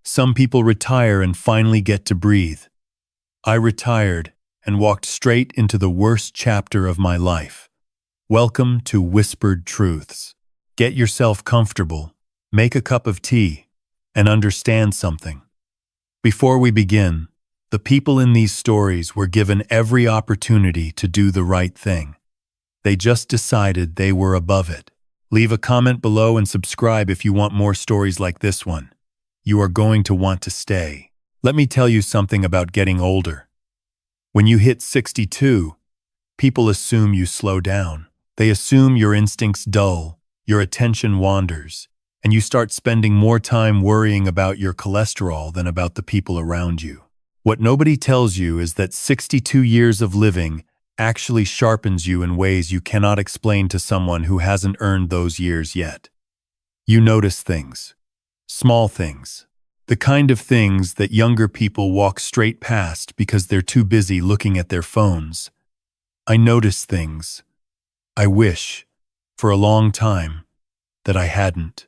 Some people retire and finally get to breathe. I retired and walked straight into the worst chapter of my life. Welcome to Whispered Truths. Get yourself comfortable, make a cup of tea, and understand something. Before we begin, the people in these stories were given every opportunity to do the right thing. They just decided they were above it. Leave a comment below and subscribe if you want more stories like this one. You are going to want to stay. Let me tell you something about getting older. When you hit 62, people assume you slow down. They assume your instincts dull, your attention wanders, and you start spending more time worrying about your cholesterol than about the people around you. What nobody tells you is that 62 years of living actually sharpens you in ways you cannot explain to someone who hasn't earned those years yet. You notice things, small things, the kind of things that younger people walk straight past because they're too busy looking at their phones. I notice things I wish, for a long time, that I hadn't,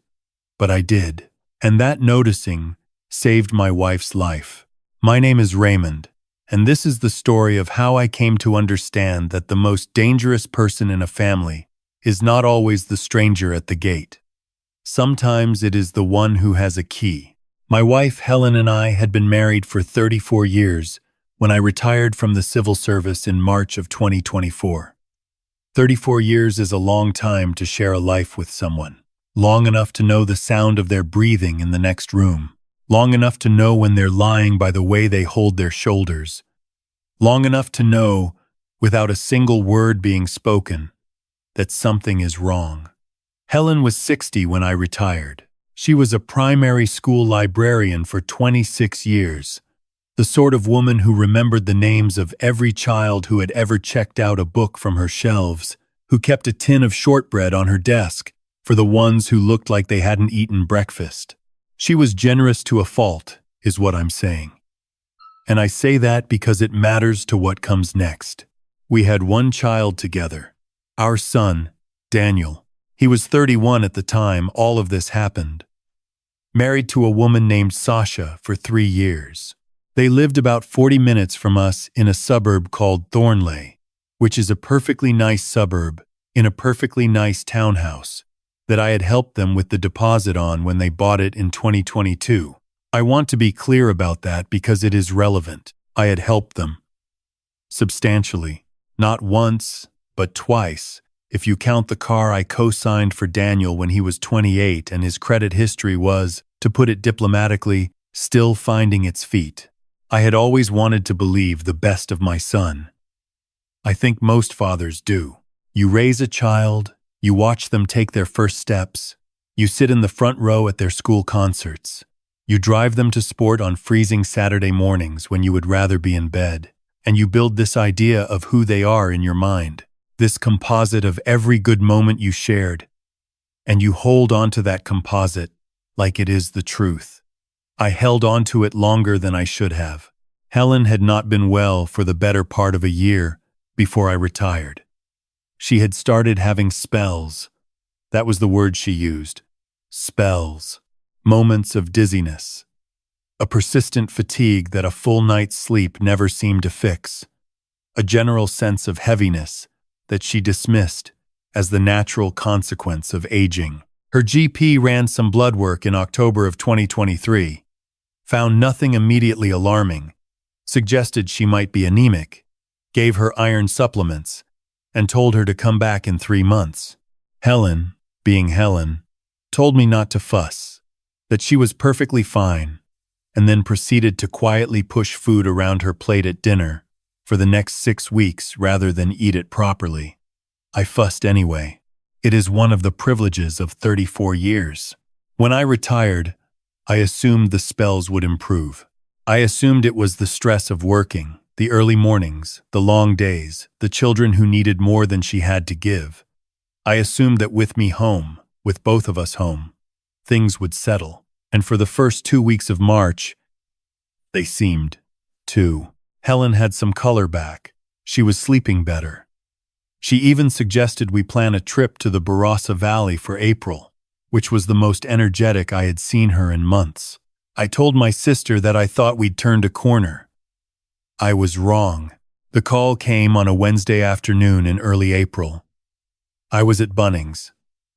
but I did, and that noticing saved my wife's life. My name is Raymond, and this is the story of how I came to understand that the most dangerous person in a family is not always the stranger at the gate. Sometimes it is the one who has a key. My wife Helen and I had been married for 34 years when I retired from the civil service in March of 2024. 34 years is a long time to share a life with someone. Long enough to know the sound of their breathing in the next room. Long enough to know when they're lying by the way they hold their shoulders. Long enough to know, without a single word being spoken, that something is wrong. Helen was 60 when I retired. She was a primary school librarian for 26 years, the sort of woman who remembered the names of every child who had ever checked out a book from her shelves, who kept a tin of shortbread on her desk for the ones who looked like they hadn't eaten breakfast. She was generous to a fault, is what I'm saying. And I say that because it matters to what comes next. We had one child together, our son, Daniel. He was 31 at the time all of this happened. Married to a woman named Sasha for 3 years. They lived about 40 minutes from us in a suburb called Thornleigh, which is a perfectly nice suburb in a perfectly nice townhouse that I had helped them with the deposit on when they bought it in 2022. I want to be clear about that because it is relevant. I had helped them. Substantially. Not once, but twice, if you count the car I co-signed for Daniel when he was 28 and his credit history was, to put it diplomatically, still finding its feet. I had always wanted to believe the best of my son. I think most fathers do. You raise a child, you watch them take their first steps, you sit in the front row at their school concerts, you drive them to sport on freezing Saturday mornings when you would rather be in bed, and you build this idea of who they are in your mind, this composite of every good moment you shared, and you hold on to that composite like it is the truth. I held on to it longer than I should have. Helen had not been well for the better part of a year before I retired. She had started having spells. That was the word she used. Spells. Moments of dizziness. A persistent fatigue that a full night's sleep never seemed to fix. A general sense of heaviness that she dismissed as the natural consequence of aging. Her GP ran some blood work in October of 2023. Found nothing immediately alarming. Suggested she might be anemic. Gave her iron supplements and told her to come back in 3 months. Helen, being Helen, told me not to fuss, that she was perfectly fine, and then proceeded to quietly push food around her plate at dinner for the next 6 weeks rather than eat it properly. I fussed anyway. It is one of the privileges of 34 years. When I retired, I assumed the spells would improve. I assumed it was the stress of working, the early mornings, the long days, the children who needed more than she had to give. I assumed that with me home, with both of us home, things would settle. And for the first 2 weeks of March, they seemed to. Helen had some color back. She was sleeping better. She even suggested we plan a trip to the Barossa Valley for April, which was the most energetic I had seen her in months. I told my sister that I thought we'd turned a corner. I was wrong. The call came on a Wednesday afternoon in early April. I was at Bunnings,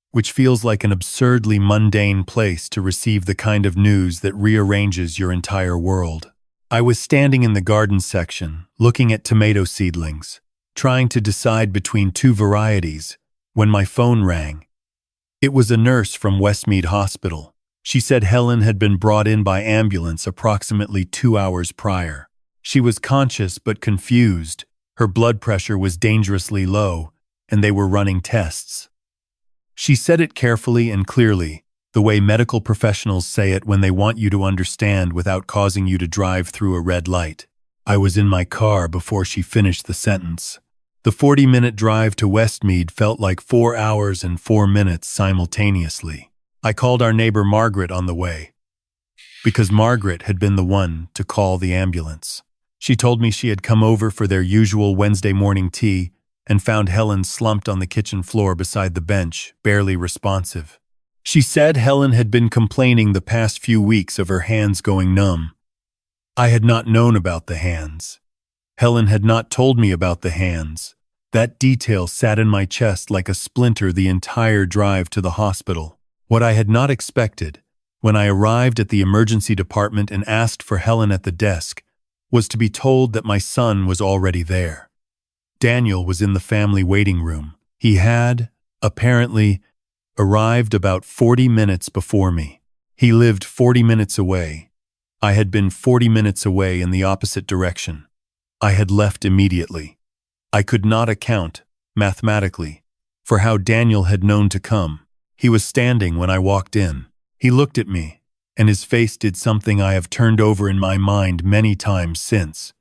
which feels like an absurdly mundane place to receive the kind of news that rearranges your entire world. I was standing in the garden section, looking at tomato seedlings, trying to decide between two varieties, when my phone rang. It was a nurse from Westmead Hospital. She said Helen had been brought in by ambulance approximately 2 hours prior. She was conscious but confused. Her blood pressure was dangerously low, and they were running tests. She said it carefully and clearly, the way medical professionals say it when they want you to understand without causing you to drive through a red light. I was in my car before she finished the sentence. The 40-minute drive to Westmead felt like 4 hours and 4 minutes simultaneously. I called our neighbor Margaret on the way, because Margaret had been the one to call the ambulance. She told me she had come over for their usual Wednesday morning tea and found Helen slumped on the kitchen floor beside the bench, barely responsive. She said Helen had been complaining the past few weeks of her hands going numb. I had not known about the hands. Helen had not told me about the hands. That detail sat in my chest like a splinter the entire drive to the hospital. What I had not expected, when I arrived at the emergency department and asked for Helen at the desk, was to be told that my son was already there. Daniel was in the family waiting room. He had, apparently, arrived about 40 minutes before me. He lived 40 minutes away. I had been 40 minutes away in the opposite direction. I had left immediately. I could not account, mathematically, for how Daniel had known to come. He was standing when I walked in. He looked at me, and his face did something I have turned over in my mind many times since.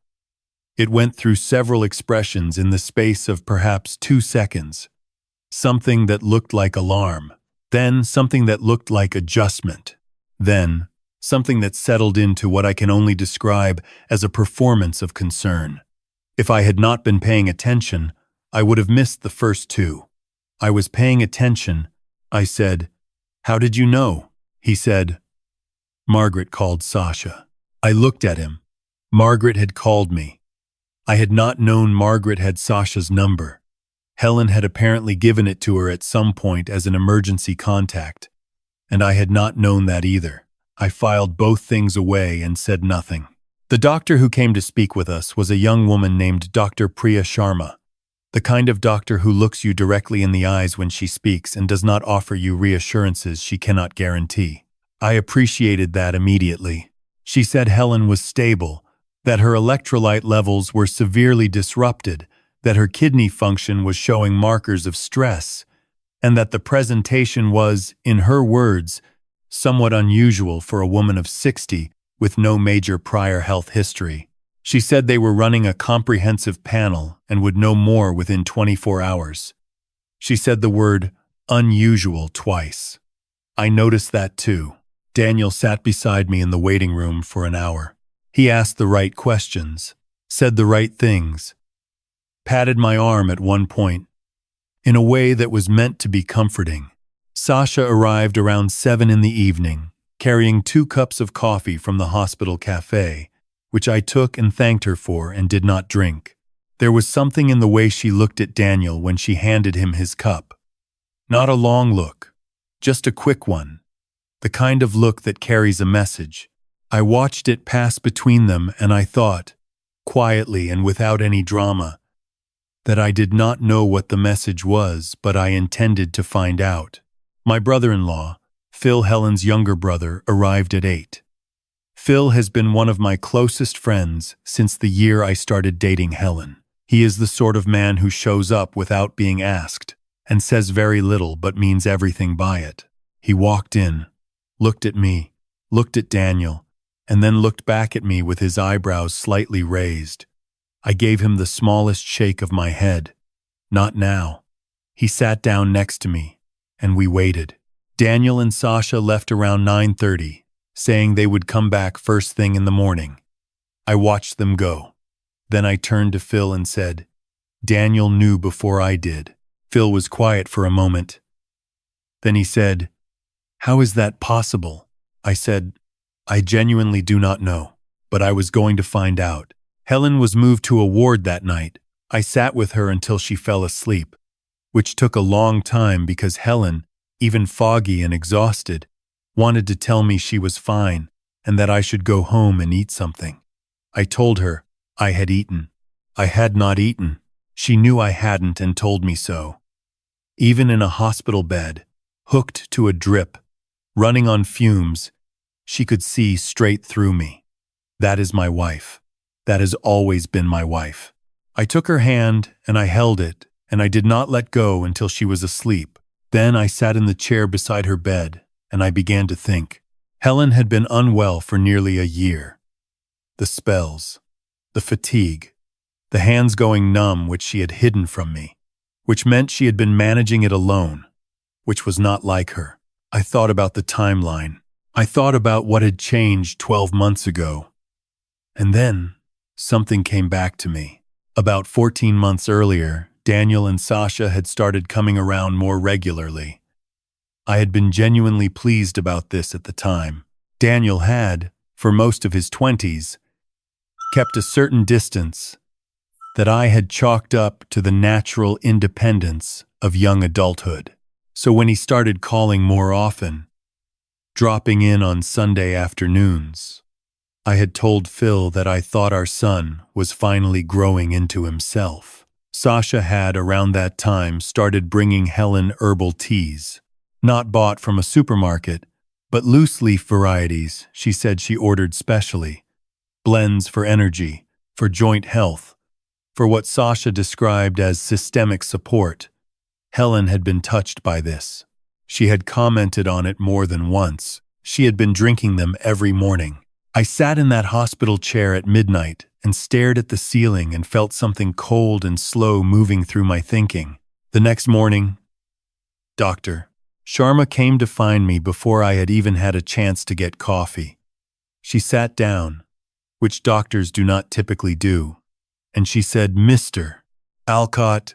It went through several expressions in the space of perhaps 2 seconds. Something that looked like alarm, then something that looked like adjustment, then something that settled into what I can only describe as a performance of concern. If I had not been paying attention, I would have missed the first two. I was paying attention. I said, "How did you know?" He said, "Margaret called Sasha." I looked at him. Margaret had called me. I had not known Margaret had Sasha's number. Helen had apparently given it to her at some point as an emergency contact, and I had not known that either. I filed both things away and said nothing. The doctor who came to speak with us was a young woman named Dr. Priya Sharma, the kind of doctor who looks you directly in the eyes when she speaks and does not offer you reassurances she cannot guarantee. I appreciated that immediately. She said Helen was stable, that her electrolyte levels were severely disrupted, that her kidney function was showing markers of stress, and that the presentation was, in her words, somewhat unusual for a woman of 60 with no major prior health history. She said they were running a comprehensive panel and would know more within 24 hours. She said the word unusual twice. I noticed that too. Daniel sat beside me in the waiting room for an hour. He asked the right questions, said the right things, patted my arm at one point, in a way that was meant to be comforting. Sasha arrived around 7 in the evening, carrying 2 cups of coffee from the hospital cafe, which I took and thanked her for and did not drink. There was something in the way she looked at Daniel when she handed him his cup. Not a long look, just a quick one, the kind of look that carries a message. I watched it pass between them and I thought, quietly and without any drama, that I did not know what the message was, but I intended to find out. My brother-in-law, Phil, Helen's younger brother, arrived at 8. Phil has been one of my closest friends since the year I started dating Helen. He is the sort of man who shows up without being asked and says very little but means everything by it. He walked in, looked at me, looked at Daniel, and then looked back at me with his eyebrows slightly raised. I gave him the smallest shake of my head. Not now. He sat down next to me, and we waited. Daniel and Sasha left around 9:30, saying they would come back first thing in the morning. I watched them go. Then I turned to Phil and said, "Daniel knew before I did." Phil was quiet for a moment. Then he said, "How is that possible?" I said, I genuinely do not know, but I was going to find out. Helen was moved to a ward that night. I sat with her until she fell asleep, which took a long time because Helen, even foggy and exhausted, wanted to tell me she was fine and that I should go home and eat something. I told her I had eaten. I had not eaten. She knew I hadn't and told me so. Even in a hospital bed, hooked to a drip, running on fumes, she could see straight through me. That is my wife. That has always been my wife. I took her hand and I held it, and I did not let go until she was asleep. Then I sat in the chair beside her bed, and I began to think. Helen had been unwell for nearly a year. The spells, the fatigue, the hands going numb which she had hidden from me, which meant she had been managing it alone, which was not like her. I thought about the timeline. I thought about what had changed 12 months ago. And then something came back to me. About 14 months earlier, Daniel and Sasha had started coming around more regularly. I had been genuinely pleased about this at the time. Daniel had, for most of his 20s, kept a certain distance that I had chalked up to the natural independence of young adulthood. So when he started calling more often, dropping in on Sunday afternoons, I had told Phil that I thought our son was finally growing into himself. Sasha had, around that time, started bringing Helen herbal teas, not bought from a supermarket, but loose-leaf varieties she said she ordered specially, blends for energy, for joint health, for what Sasha described as systemic support. Helen had been touched by this. She had commented on it more than once. She had been drinking them every morning. I sat in that hospital chair at midnight and stared at the ceiling and felt something cold and slow moving through my thinking. The next morning, Dr. Sharma came to find me before I had even had a chance to get coffee. She sat down, which doctors do not typically do, and she said, "Mr. Alcott,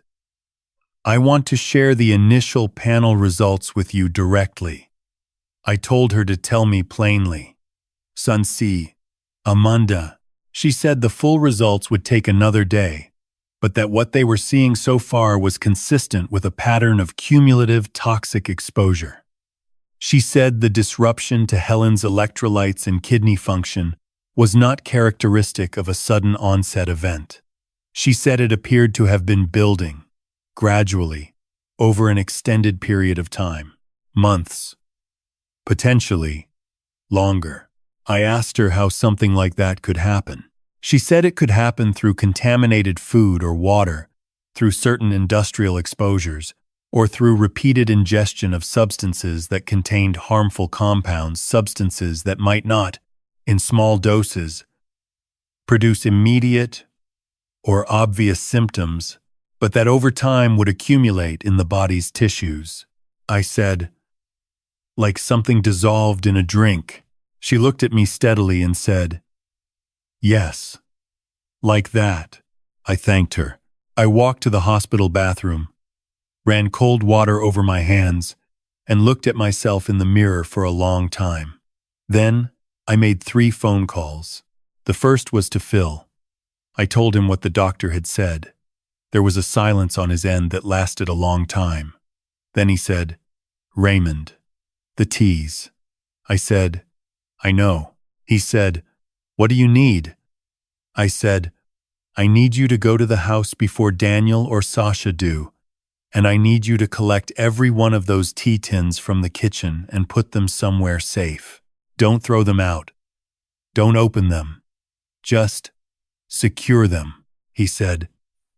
I want to share the initial panel results with you directly." I told her to tell me plainly. "Sansi, Amanda," she said the full results would take another day, but that what they were seeing so far was consistent with a pattern of cumulative toxic exposure. She said the disruption to Helen's electrolytes and kidney function was not characteristic of a sudden onset event. She said it appeared to have been building, gradually, over an extended period of time, months, potentially longer. I asked her how something like that could happen. She said it could happen through contaminated food or water, through certain industrial exposures, or through repeated ingestion of substances that contained harmful compounds, substances that might not, in small doses, produce immediate or obvious symptoms, but that over time would accumulate in the body's tissues. I said, "Like something dissolved in a drink." She looked at me steadily and said, "Yes, like that." I thanked her. I walked to the hospital bathroom, ran cold water over my hands, and looked at myself in the mirror for a long time. Then I made 3 phone calls. The first was to Phil. I told him what the doctor had said. There was a silence on his end that lasted a long time. Then he said, "Raymond, the teas." I said, "I know." He said, "What do you need?" I said, "I need you to go to the house before Daniel or Sasha do, and I need you to collect every one of those tea tins from the kitchen and put them somewhere safe. Don't throw them out. Don't open them. Just secure them," he said.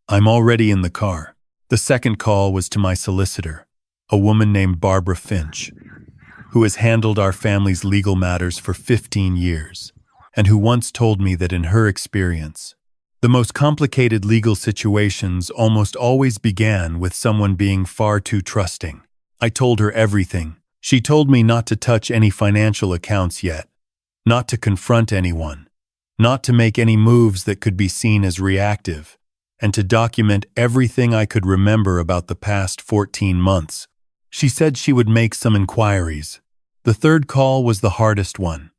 "I'm already in the car." The second call was to my solicitor, a woman named Barbara Finch, who has handled our family's legal matters for 15 years, and who once told me that in her experience, the most complicated legal situations almost always began with someone being far too trusting. I told her everything. She told me not to touch any financial accounts yet, not to confront anyone, not to make any moves that could be seen as reactive, and to document everything I could remember about the past 14 months. She said she would make some inquiries. The third call was the hardest one.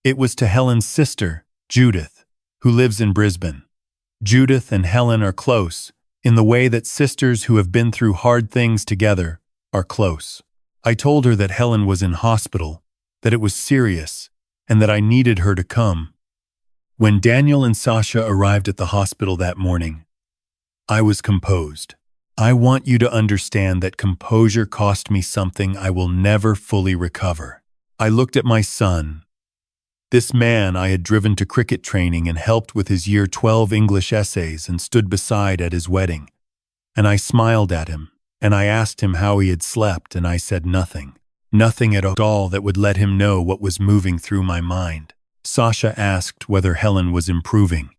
It was to Helen's sister, Judith, who lives in Brisbane. Judith and Helen are close, in the way that sisters who have been through hard things together are close. I told her that Helen was in hospital, that it was serious, and that I needed her to come. When Daniel and Sasha arrived at the hospital that morning, I was composed. I want you to understand that composure cost me something I will never fully recover. I looked at my son, this man I had driven to cricket training and helped with his Year 12 English essays and stood beside at his wedding. And I smiled at him, and I asked him how he had slept, and I said nothing. Nothing at all that would let him know what was moving through my mind. Sasha asked whether Helen was improving.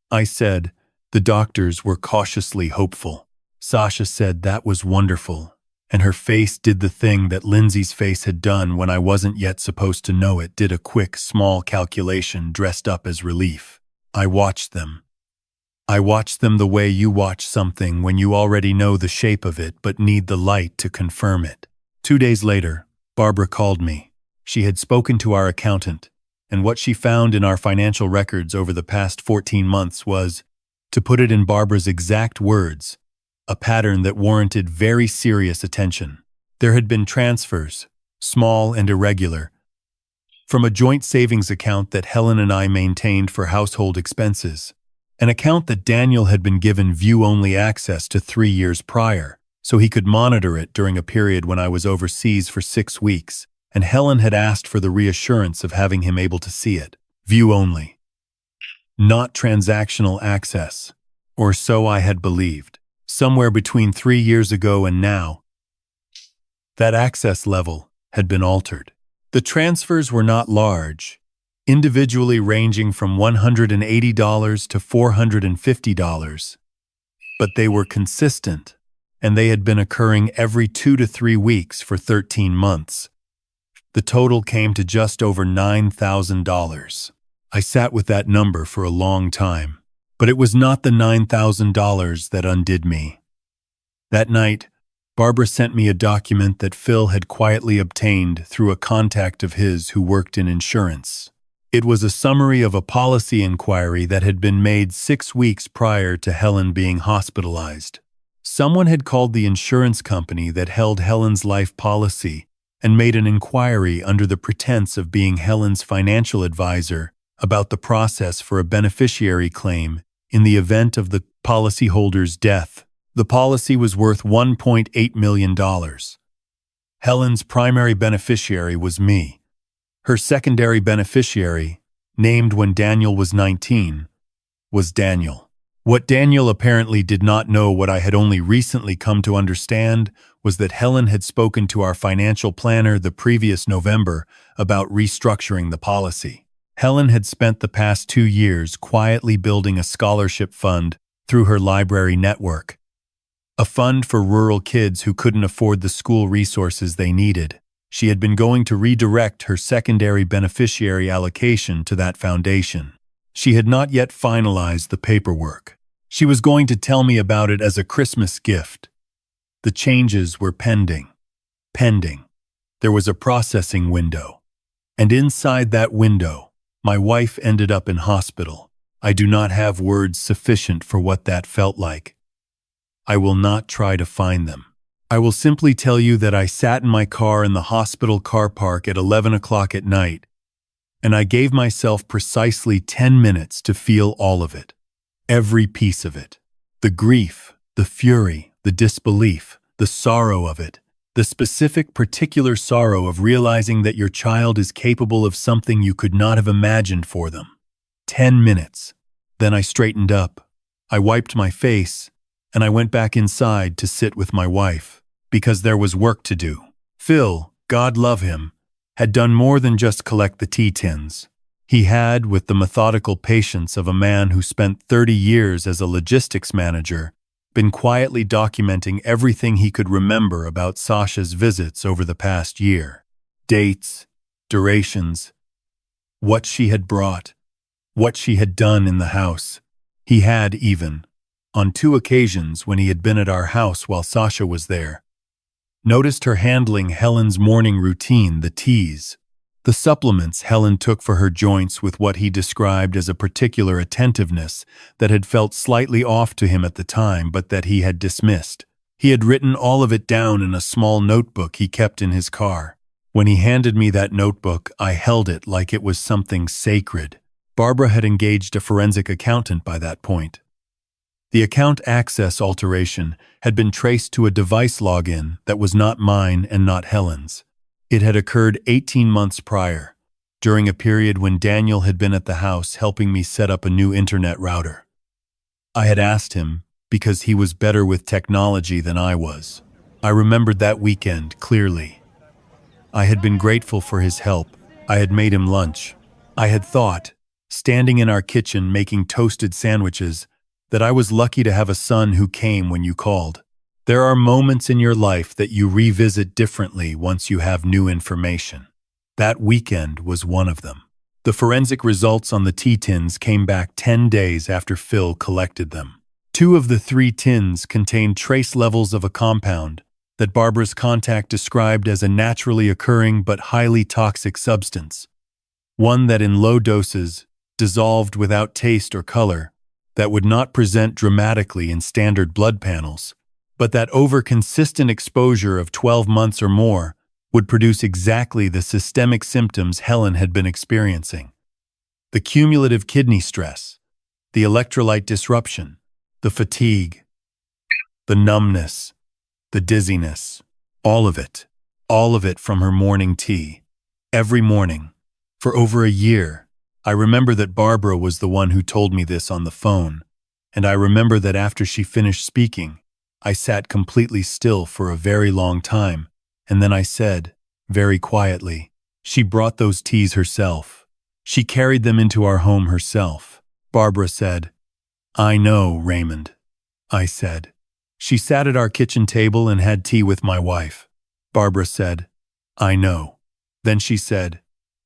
I said the doctors were cautiously hopeful. Sasha said that was wonderful, and her face did the thing that Lindsay's face had done when I wasn't yet supposed to know it, did a quick, small calculation dressed up as relief. I watched them. I watched them the way you watch something when you already know the shape of it but need the light to confirm it. 2 days later, Barbara called me. She had spoken to our accountant, and what she found in our financial records over the past 14 months was, to put it in Barbara's exact words, a pattern that warranted very serious attention. There had been transfers, small and irregular, from a joint savings account that Helen and I maintained for household expenses, an account that Daniel had been given view-only access to 3 years prior, so he could monitor it during a period when I was overseas for 6 weeks, and Helen had asked for the reassurance of having him able to see it, view-only, not transactional access, or so I had believed. Somewhere between 3 years ago and now, that access level had been altered. The transfers were not large, individually ranging from $180 to $450, but they were consistent, and they had been occurring every 2 to 3 weeks for 13 months. The total came to just over $9,000. I sat with that number for a long time. But it was not the $9,000 that undid me. That night, Barbara sent me a document that Phil had quietly obtained through a contact of his who worked in insurance. It was a summary of a policy inquiry that had been made 6 weeks prior to Helen being hospitalized. Someone had called the insurance company that held Helen's life policy and made an inquiry under the pretense of being Helen's financial advisor about the process for a beneficiary claim in the event of the policyholder's death. The policy was worth $1.8 million. Helen's primary beneficiary was me. Her secondary beneficiary, named when Daniel was 19, was Daniel. What Daniel apparently did not know, what I had only recently come to understand, was that Helen had spoken to our financial planner the previous November about restructuring the policy. Helen had spent the past 2 years quietly building a scholarship fund through her library network, a fund for rural kids who couldn't afford the school resources they needed. She had been going to redirect her secondary beneficiary allocation to that foundation. She had not yet finalized the paperwork. She was going to tell me about it as a Christmas gift. The changes were pending. There was a processing window. And inside that window, my wife ended up in hospital. I do not have words sufficient for what that felt like. I will not try to find them. I will simply tell you that I sat in my car in the hospital car park at 11 o'clock at night, and I gave myself precisely 10 minutes to feel all of it, every piece of it. The grief, the fury, the disbelief, the sorrow of it, the specific particular sorrow of realizing that your child is capable of something you could not have imagined for them. 10 minutes. Then I straightened up. I wiped my face, and I went back inside to sit with my wife, because there was work to do. Phil, God love him, had done more than just collect the tea tins. He had, with the methodical patience of a man who spent 30 years as a logistics manager, been quietly documenting everything he could remember about Sasha's visits over the past year. Dates, durations, what she had brought, what she had done in the house. He had even, on 2 occasions when he had been at our house while Sasha was there, noticed her handling Helen's morning routine, the teas, The supplements Helen took for her joints with what he described as a particular attentiveness that had felt slightly off to him at the time but that he had dismissed. He had written all of it down in a small notebook he kept in his car. When he handed me that notebook, I held it like it was something sacred. Barbara had engaged a forensic accountant by that point. The account access alteration had been traced to a device login that was not mine and not Helen's. It had occurred 18 months prior, during a period when Daniel had been at the house helping me set up a new internet router. I had asked him because he was better with technology than I was. I remembered that weekend clearly. I had been grateful for his help. I had made him lunch. I had thought, standing in our kitchen making toasted sandwiches, that I was lucky to have a son who came when you called. There are moments in your life that you revisit differently once you have new information. That weekend was one of them. The forensic results on the tea tins came back 10 days after Phil collected them. 2 of the 3 tins contained trace levels of a compound that Barbara's contact described as a naturally occurring but highly toxic substance. One that in low doses, dissolved without taste or color, that would not present dramatically in standard blood panels, but that over consistent exposure of 12 months or more would produce exactly the systemic symptoms Helen had been experiencing. The cumulative kidney stress, the electrolyte disruption, the fatigue, the numbness, the dizziness, all of it from her morning tea. Every morning, for over a year, I remember that Barbara was the one who told me this on the phone, and I remember that after she finished speaking, I sat completely still for a very long time, and then I said, very quietly, she brought those teas herself. She carried them into our home herself. Barbara said, I know, Raymond. I said, she sat at our kitchen table and had tea with my wife. Barbara said, I know. Then she said,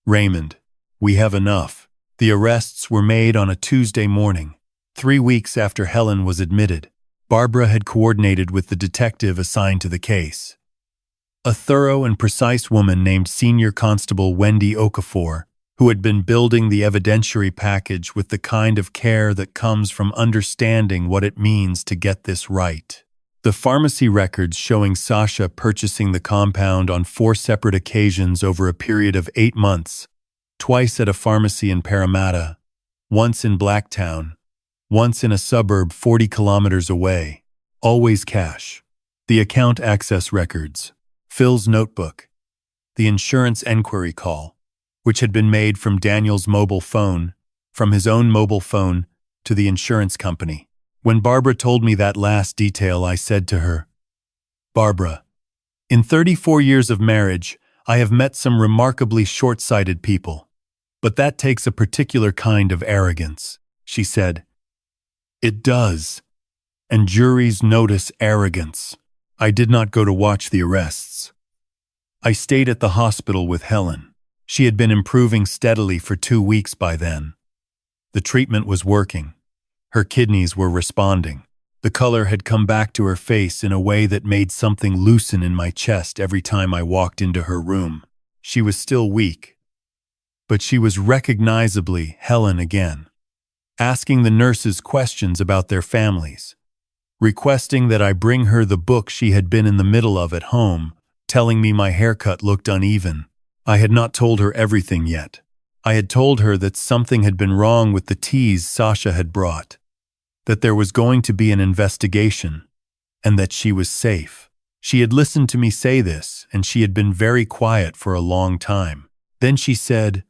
Raymond, we have enough. The arrests were made on a Tuesday morning, 3 weeks after Helen was admitted. Barbara had coordinated with the detective assigned to the case. A thorough and precise woman named Senior Constable Wendy Okafor, who had been building the evidentiary package with the kind of care that comes from understanding what it means to get this right. The pharmacy records showing Sasha purchasing the compound on 4 separate occasions over a period of 8 months, twice at a pharmacy in Parramatta, once in Blacktown, once in a suburb 40 kilometers away, always cash. The account access records, Phil's notebook, the insurance enquiry call, which had been made from Daniel's mobile phone, from his own mobile phone, to the insurance company. When Barbara told me that last detail, I said to her, Barbara, in 34 years of marriage, I have met some remarkably short-sighted people. But that takes a particular kind of arrogance, she said. It does. And juries notice arrogance. I did not go to watch the arrests. I stayed at the hospital with Helen. She had been improving steadily for 2 weeks by then. The treatment was working. Her kidneys were responding. The color had come back to her face in a way that made something loosen in my chest every time I walked into her room. She was still weak, but she was recognizably Helen again, asking the nurses questions about their families, requesting that I bring her the book she had been in the middle of at home, telling me my haircut looked uneven. I had not told her everything yet. I had told her that something had been wrong with the teas Sasha had brought, that there was going to be an investigation, and that she was safe. She had listened to me say this, and she had been very quiet for a long time. Then she said,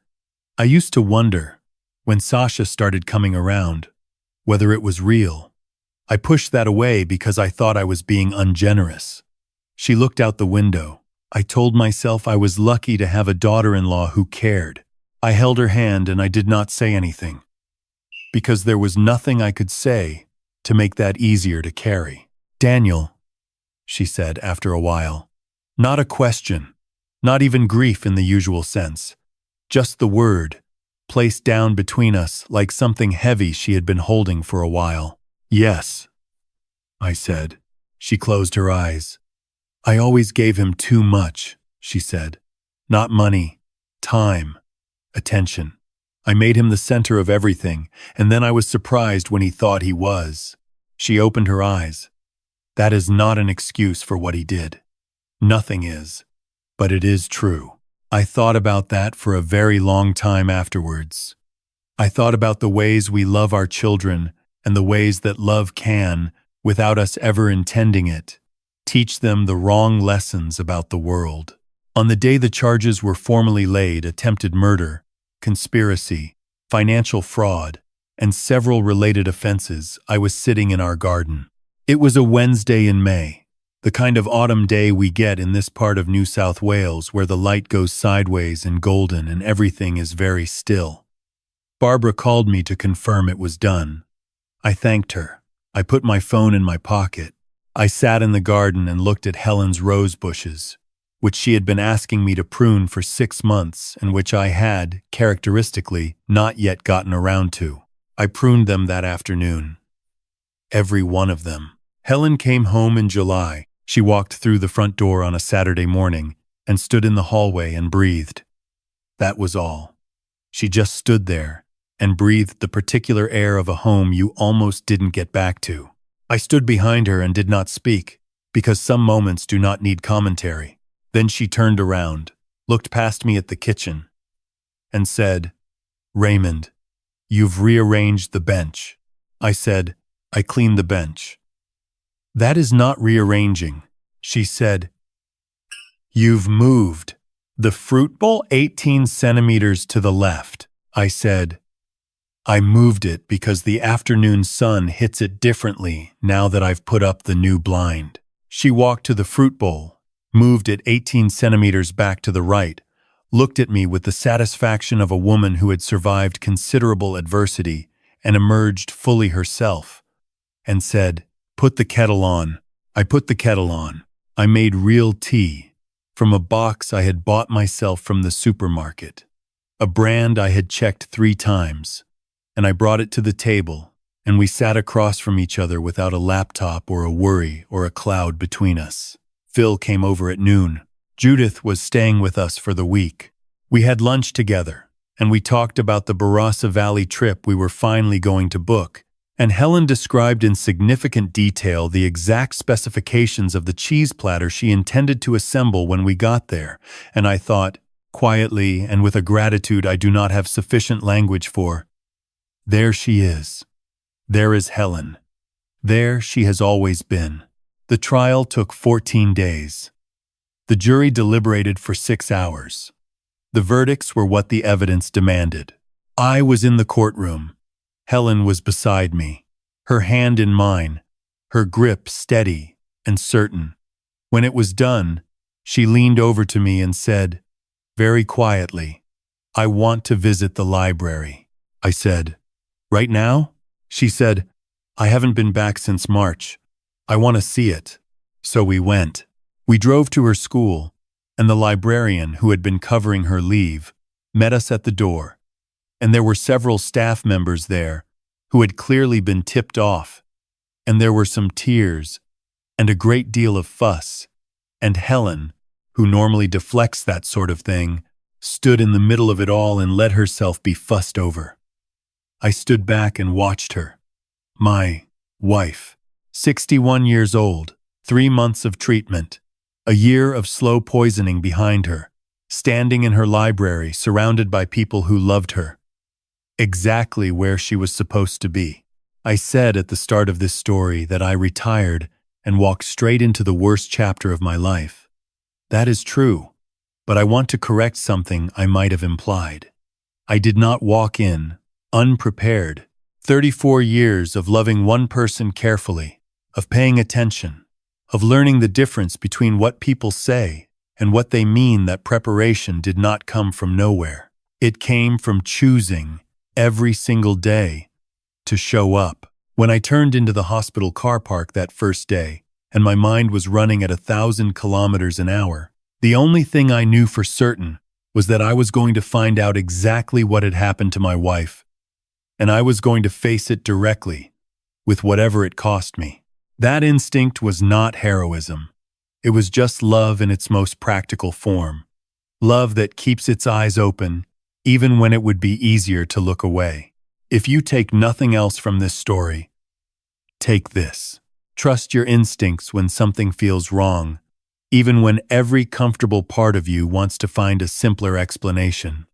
I used to wonder, when Sasha started coming around, whether it was real. I pushed that away because I thought I was being ungenerous. She looked out the window. I told myself I was lucky to have a daughter-in-law who cared. I held her hand and I did not say anything, because there was nothing I could say to make that easier to carry. Daniel, she said after a while. Not a question, not even grief in the usual sense. Just the word, placed down between us like something heavy she had been holding for a while. Yes, I said. She closed her eyes. I always gave him too much, she said. Not money, time, attention. I made him the center of everything, and then I was surprised when he thought he was. She opened her eyes. That is not an excuse for what he did. Nothing is. But it is true. I thought about that for a very long time afterwards. I thought about the ways we love our children and the ways that love can, without us ever intending it, teach them the wrong lessons about the world. On the day the charges were formally laid, attempted murder, conspiracy, financial fraud, and several related offenses, I was sitting in our garden. It was a Wednesday in May, the kind of autumn day we get in this part of New South Wales where the light goes sideways and golden and everything is very still. Barbara called me to confirm it was done. I thanked her. I put my phone in my pocket. I sat in the garden and looked at Helen's rose bushes, which she had been asking me to prune for 6 months and which I had, characteristically, not yet gotten around to. I pruned them that afternoon. Every one of them. Helen came home in July. She walked through the front door on a Saturday morning and stood in the hallway and breathed. That was all. She just stood there and breathed the particular air of a home you almost didn't get back to. I stood behind her and did not speak, because some moments do not need commentary. Then she turned around, looked past me at the kitchen, and said, "Raymond, you've rearranged the bench." I said, "I cleaned the bench." "That is not rearranging," she said. "You've moved the fruit bowl 18 centimeters to the left." I said, "I moved it because the afternoon sun hits it differently now that I've put up the new blind." She walked to the fruit bowl, moved it 18 centimeters back to the right, looked at me with the satisfaction of a woman who had survived considerable adversity and emerged fully herself, and said, "Put the kettle on." I put the kettle on. I made real tea from a box I had bought myself from the supermarket, a brand I had checked 3 times, and I brought it to the table, and we sat across from each other without a laptop or a worry or a cloud between us. Phil came over at noon. Judith was staying with us for the week. We had lunch together, and we talked about the Barossa Valley trip we were finally going to book, and Helen described in significant detail the exact specifications of the cheese platter she intended to assemble when we got there, and I thought, quietly and with a gratitude I do not have sufficient language for, there she is. There is Helen. There she has always been. The trial took 14 days. The jury deliberated for 6 hours. The verdicts were what the evidence demanded. I was in the courtroom. Helen was beside me, her hand in mine, her grip steady and certain. When it was done, she leaned over to me and said, very quietly, "I want to visit the library." I said, "Right now?" She said, "I haven't been back since March. I want to see it." So we went. We drove to her school, and the librarian, who had been covering her leave, met us at the door, and there were several staff members there who had clearly been tipped off, and there were some tears and a great deal of fuss, and Helen, who normally deflects that sort of thing, stood in the middle of it all and let herself be fussed over. I stood back and watched her. My wife, 61 years old, 3 months of treatment, a year of slow poisoning behind her, standing in her library surrounded by people who loved her. Exactly where she was supposed to be. I said at the start of this story that I retired and walked straight into the worst chapter of my life. That is true, but I want to correct something I might have implied. I did not walk in, unprepared. 34 years of loving one person carefully, of paying attention, of learning the difference between what people say and what they mean. That preparation did not come from nowhere. It came from choosing every single day to show up. When I turned into the hospital car park that first day, and my mind was running at 1,000 kilometers an hour, the only thing I knew for certain was that I was going to find out exactly what had happened to my wife, and I was going to face it directly, with whatever it cost me. That instinct was not heroism. It was just love in its most practical form. Love that keeps its eyes open, even when it would be easier to look away. If you take nothing else from this story, take this. Trust your instincts when something feels wrong, even when every comfortable part of you wants to find a simpler explanation.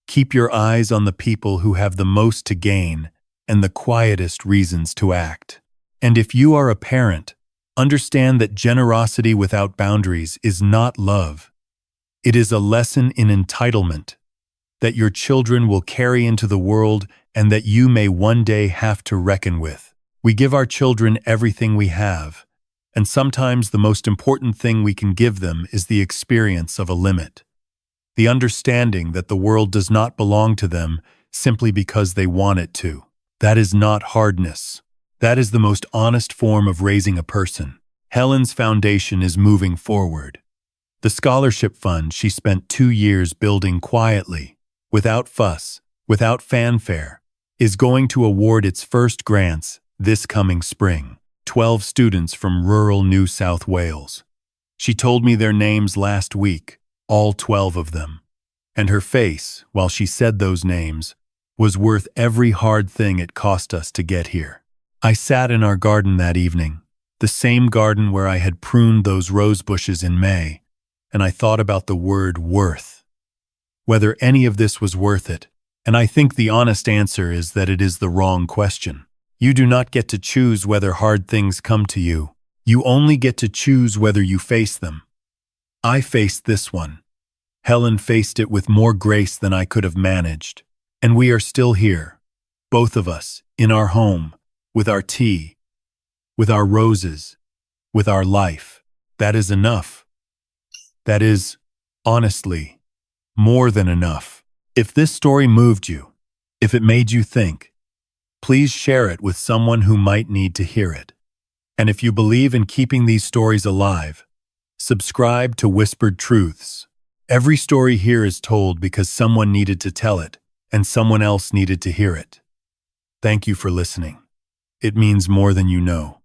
Keep your eyes on the people who have the most to gain and the quietest reasons to act. And if you are a parent, understand that generosity without boundaries is not love. It is a lesson in entitlement that your children will carry into the world and that you may one day have to reckon with. We give our children everything we have, and sometimes the most important thing we can give them is the experience of a limit. The understanding that the world does not belong to them simply because they want it to. That is not hardness. That is the most honest form of raising a person. Helen's foundation is moving forward. The scholarship fund she spent 2 years building quietly, without fuss, without fanfare, is going to award its first grants this coming spring. 12 students from rural New South Wales. She told me their names last week, all 12 of them. And her face, while she said those names, was worth every hard thing it cost us to get here. I sat in our garden that evening, the same garden where I had pruned those rose bushes in May, and I thought about the word worth. Whether any of this was worth it, and I think the honest answer is that it is the wrong question. You do not get to choose whether hard things come to you. You only get to choose whether you face them. I faced this one. Helen faced it with more grace than I could have managed. And we are still here, both of us, in our home, with our tea, with our roses, with our life. That is enough. That is, honestly, more than enough. If this story moved you, if it made you think, please share it with someone who might need to hear it. And if you believe in keeping these stories alive, subscribe to Whispered Truths. Every story here is told because someone needed to tell it, and someone else needed to hear it. Thank you for listening. It means more than you know.